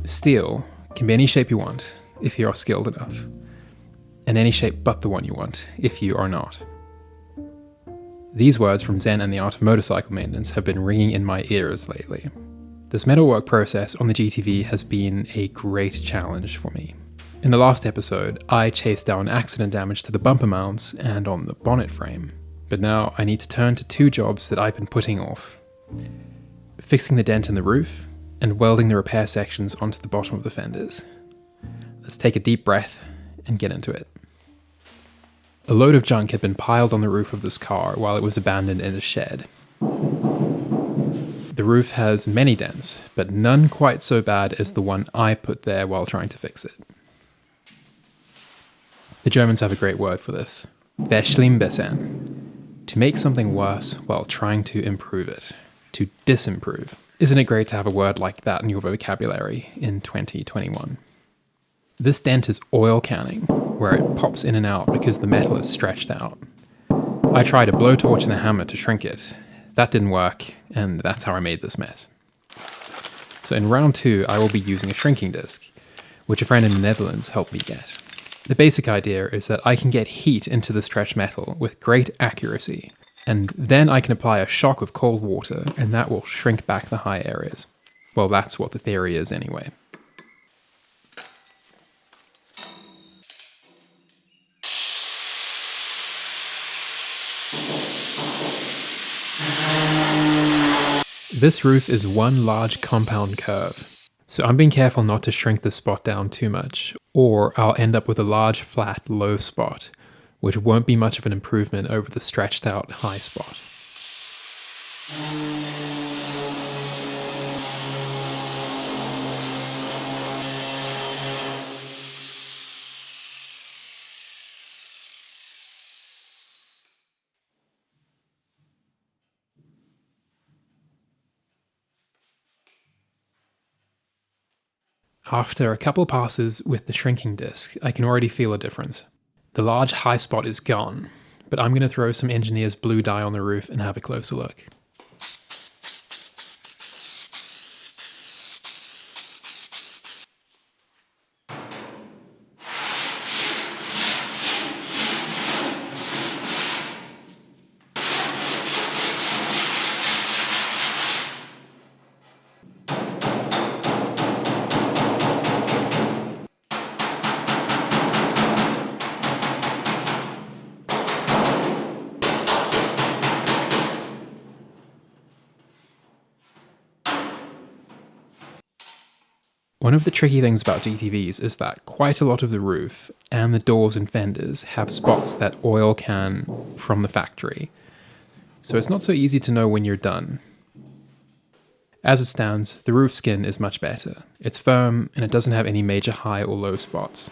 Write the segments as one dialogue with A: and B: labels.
A: Steel can be any shape you want if you are skilled enough, and any shape but the one you want if you are not. These words from Zen and the Art of Motorcycle Maintenance have been ringing in my ears lately. This metalwork process on the GTV has been a great challenge for me. In the last episode, I chased down accident damage to the bumper mounts and on the bonnet frame, but now I need to turn to two jobs that I've been putting off: fixing the dent in the roof and welding the repair sections onto the bottom of the fenders. Let's take a deep breath and get into it. A load of junk had been piled on the roof of this car while it was abandoned in a shed. The roof has many dents, but none quite so bad as the one I put there while trying to fix it. The Germans have a great word for this: verschlimmbessern. To make something worse while trying to improve it. To disimprove. Isn't it great to have a word like that in your vocabulary in 2021? This dent is oil canning, where it pops in and out because the metal is stretched out. I tried a blowtorch and a hammer to shrink it. That didn't work, and that's how I made this mess. So in round 2, I will be using a shrinking disc, which a friend in the Netherlands helped me get. The basic idea is that I can get heat into the stretched metal with great accuracy, and then I can apply a shock of cold water, and that will shrink back the high areas. Well, that's what the theory is anyway. This roof is one large compound curve, so I'm being careful not to shrink the spot down too much, or I'll end up with a large flat low spot, which won't be much of an improvement over the stretched out high spot. After a couple passes with the shrinking disc, I can already feel a difference. The large high spot is gone, but I'm going to throw some engineer's blue dye on the roof and have a closer look. One of the tricky things about GTVs is that quite a lot of the roof and the doors and fenders have spots that oil can from the factory, so it's not so easy to know when you're done. As it stands, the roof skin is much better. It's firm and it doesn't have any major high or low spots.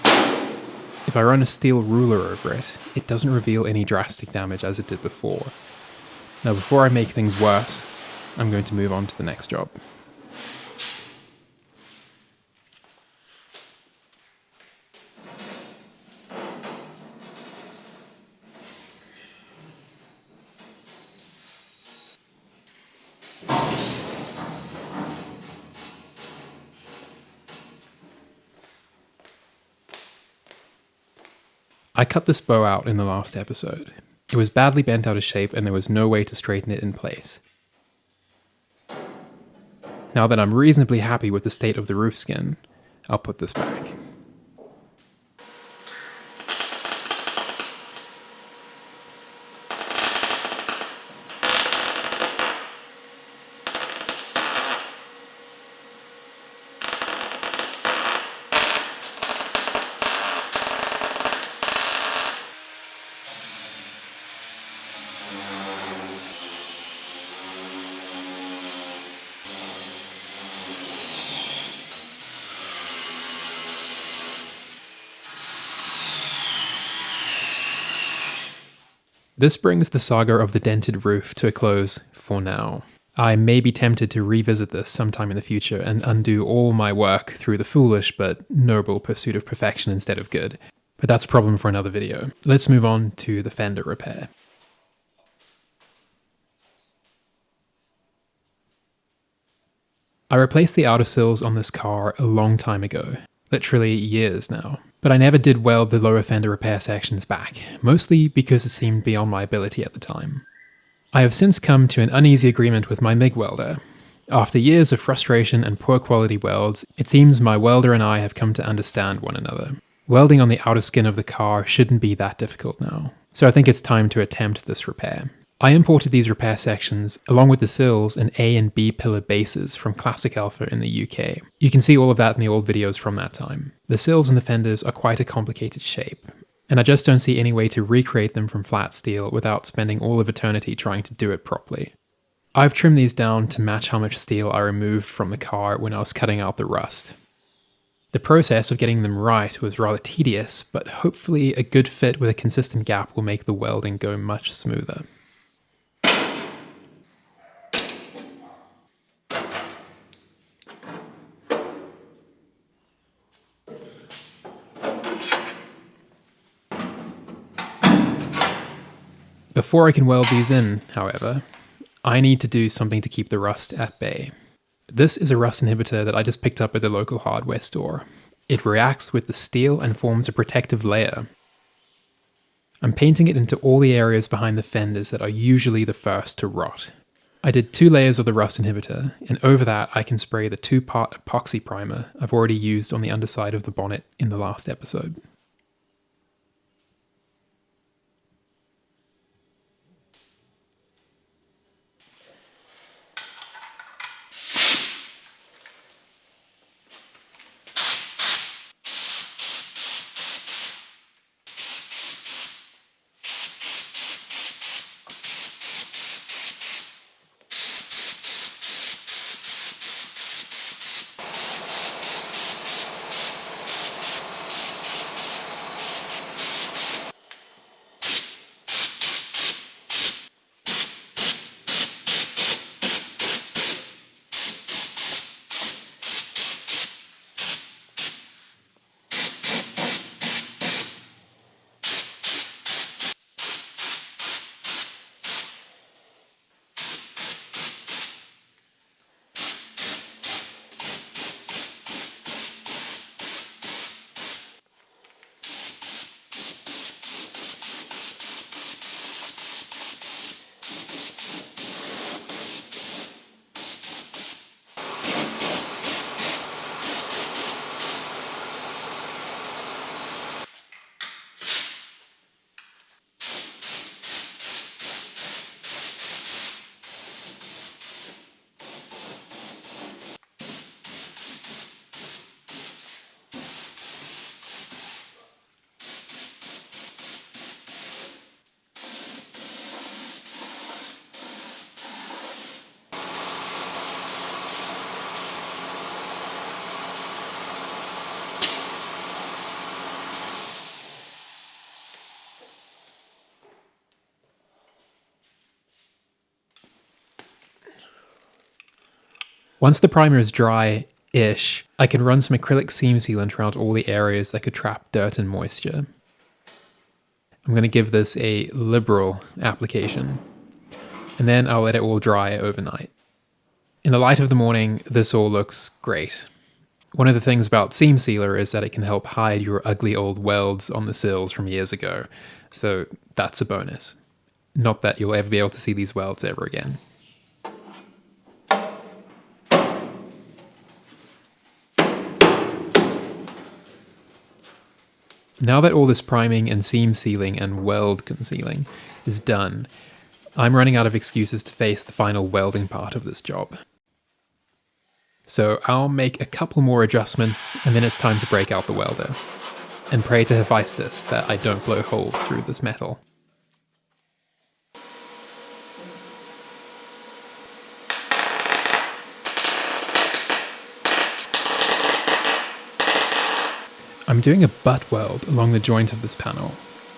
A: If I run a steel ruler over it, it doesn't reveal any drastic damage as it did before. Now before I make things worse, I'm going to move on to the next job. I cut this bow out in the last episode. It was badly bent out of shape and there was no way to straighten it in place. Now that I'm reasonably happy with the state of the roof skin, I'll put this back. This brings the saga of the dented roof to a close for now. I may be tempted to revisit this sometime in the future and undo all my work through the foolish but noble pursuit of perfection instead of good, but that's a problem for another video. Let's move on to the fender repair. I replaced the outer sills on this car a long time ago, literally years now, but I never did weld the lower fender repair sections back, mostly because it seemed beyond my ability at the time. I have since come to an uneasy agreement with my MIG welder. After years of frustration and poor quality welds, it seems my welder and I have come to understand one another. Welding on the outer skin of the car shouldn't be that difficult now, so I think it's time to attempt this repair. I imported these repair sections, along with the sills and A and B pillar bases from Classic Alfa in the UK. You can see all of that in the old videos from that time. The sills and the fenders are quite a complicated shape, and I just don't see any way to recreate them from flat steel without spending all of eternity trying to do it properly. I've trimmed these down to match how much steel I removed from the car when I was cutting out the rust. The process of getting them right was rather tedious, but hopefully a good fit with a consistent gap will make the welding go much smoother. Before I can weld these in, however, I need to do something to keep the rust at bay. This is a rust inhibitor that I just picked up at the local hardware store. It reacts with the steel and forms a protective layer. I'm painting it into all the areas behind the fenders that are usually the first to rot. I did 2 layers of the rust inhibitor, and over that I can spray the 2-part epoxy primer I've already used on the underside of the bonnet in the last episode. Once the primer is dry-ish, I can run some acrylic seam sealant around all the areas that could trap dirt and moisture. I'm going to give this a liberal application, and then I'll let it all dry overnight. In the light of the morning, this all looks great. One of the things about seam sealer is that it can help hide your ugly old welds on the sills from years ago, so that's a bonus. Not that you'll ever be able to see these welds ever again. Now that all this priming and seam sealing and weld concealing is done, I'm running out of excuses to face the final welding part of this job. So I'll make a couple more adjustments and then it's time to break out the welder. And pray to Hephaestus that I don't blow holes through this metal. I'm doing a butt weld along the joint of this panel,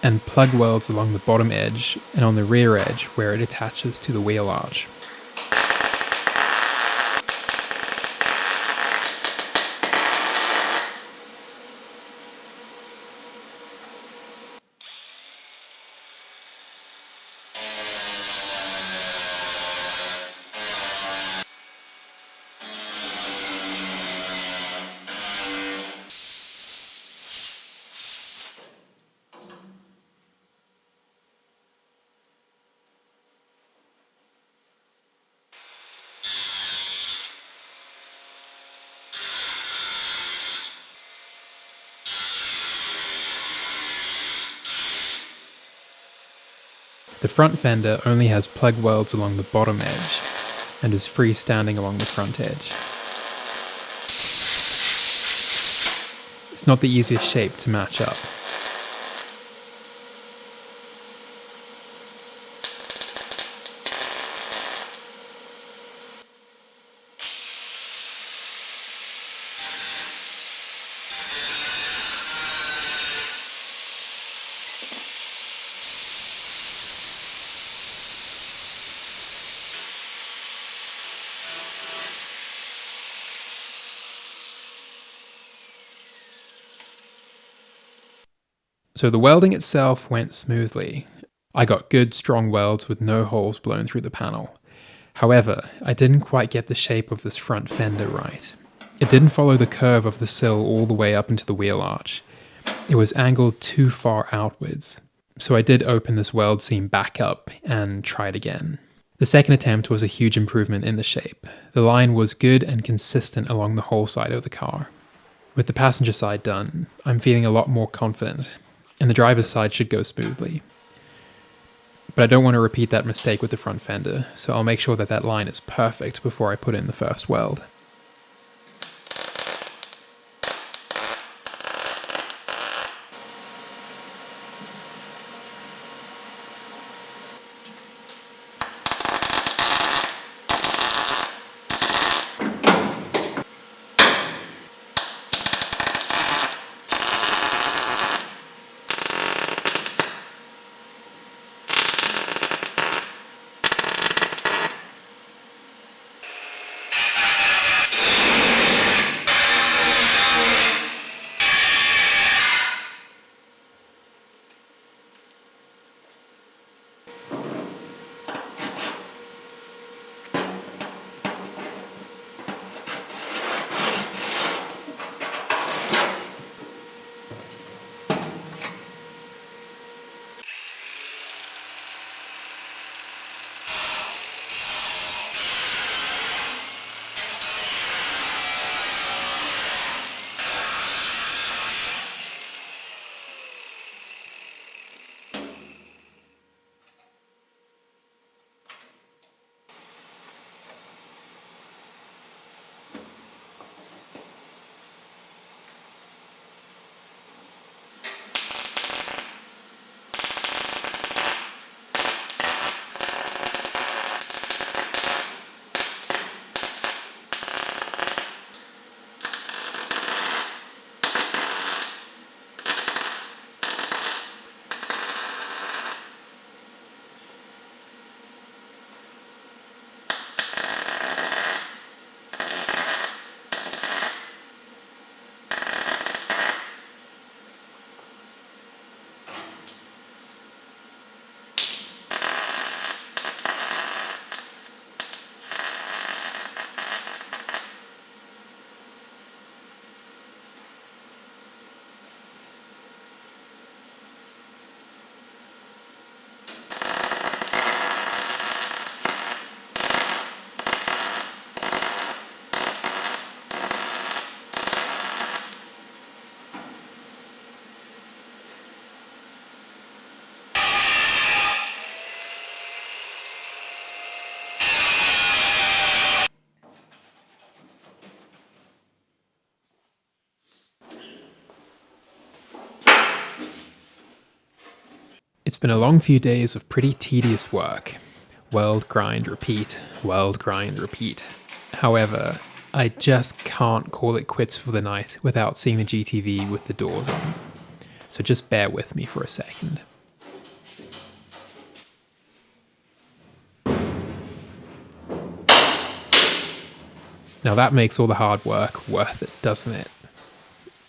A: and plug welds along the bottom edge and on the rear edge where it attaches to the wheel arch. The front fender only has plug welds along the bottom edge and is freestanding along the front edge. It's not the easiest shape to match up. So the welding itself went smoothly. I got good strong welds with no holes blown through the panel. However, I didn't quite get the shape of this front fender right. It didn't follow the curve of the sill all the way up into the wheel arch. It was angled too far outwards. So I did open this weld seam back up and try it again. The second attempt was a huge improvement in the shape. The line was good and consistent along the whole side of the car. With the passenger side done, I'm feeling a lot more confident, and the driver's side should go smoothly. But I don't want to repeat that mistake with the front fender, so I'll make sure that that line is perfect before I put in the first weld. It's been a long few days of pretty tedious work. Weld, grind, repeat. Weld, grind, repeat. However, I just can't call it quits for the night without seeing the GTV with the doors on. So just bear with me for a second. Now that makes all the hard work worth it, doesn't it?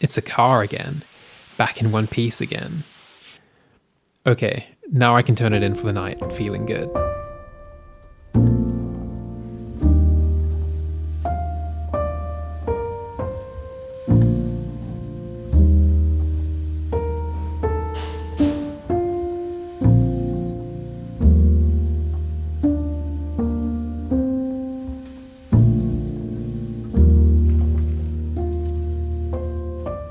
A: It's a car again, back in one piece again. Okay, now I can turn it in for the night, feeling good.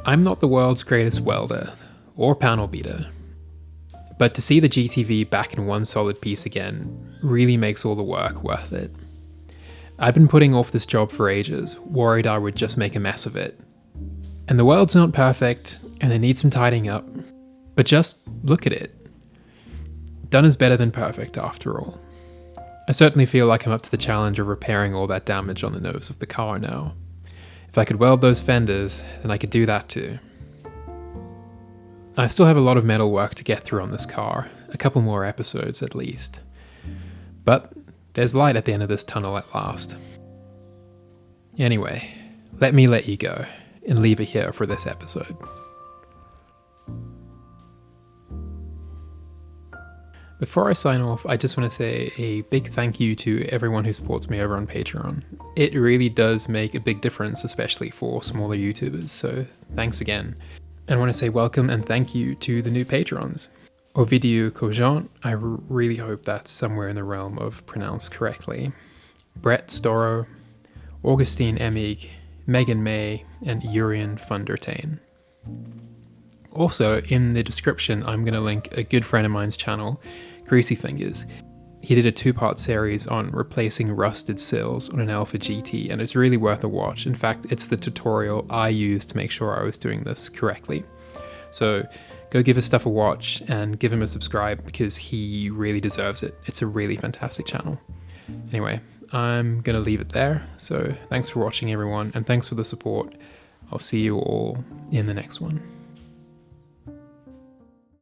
A: I'm not the world's greatest welder or panel beater, But to see the GTV back in one solid piece again really makes all the work worth it. I'd been putting off this job for ages, worried I would just make a mess of it. And the world's not perfect, and it needs some tidying up. But just look at it. Done is better than perfect, after all. I certainly feel like I'm up to the challenge of repairing all that damage on the nose of the car now. If I could weld those fenders, then I could do that too. I still have a lot of metal work to get through on this car, a couple more episodes at least. But there's light at the end of this tunnel at last. Anyway, let me let you go and leave it here for this episode. Before I sign off, I just want to say a big thank you to everyone who supports me over on Patreon. It really does make a big difference, especially for smaller YouTubers, so thanks again. And I want to say welcome and thank you to the new patrons. Ovidiu Cogent, I really hope that's somewhere in the realm of pronounced correctly. Brett Storrow, Augustine Emig, Megan May, and Urian Fundertain. Also, in the description, I'm going to link a good friend of mine's channel, Greasy Fingers. He did a 2-part series on replacing rusted sills on an Alfa GT, and it's really worth a watch. In fact, it's the tutorial I used to make sure I was doing this correctly. So go give his stuff a watch and give him a subscribe because he really deserves it. It's a really fantastic channel. Anyway, I'm going to leave it there. So thanks for watching, everyone, and thanks for the support. I'll see you all in the next one.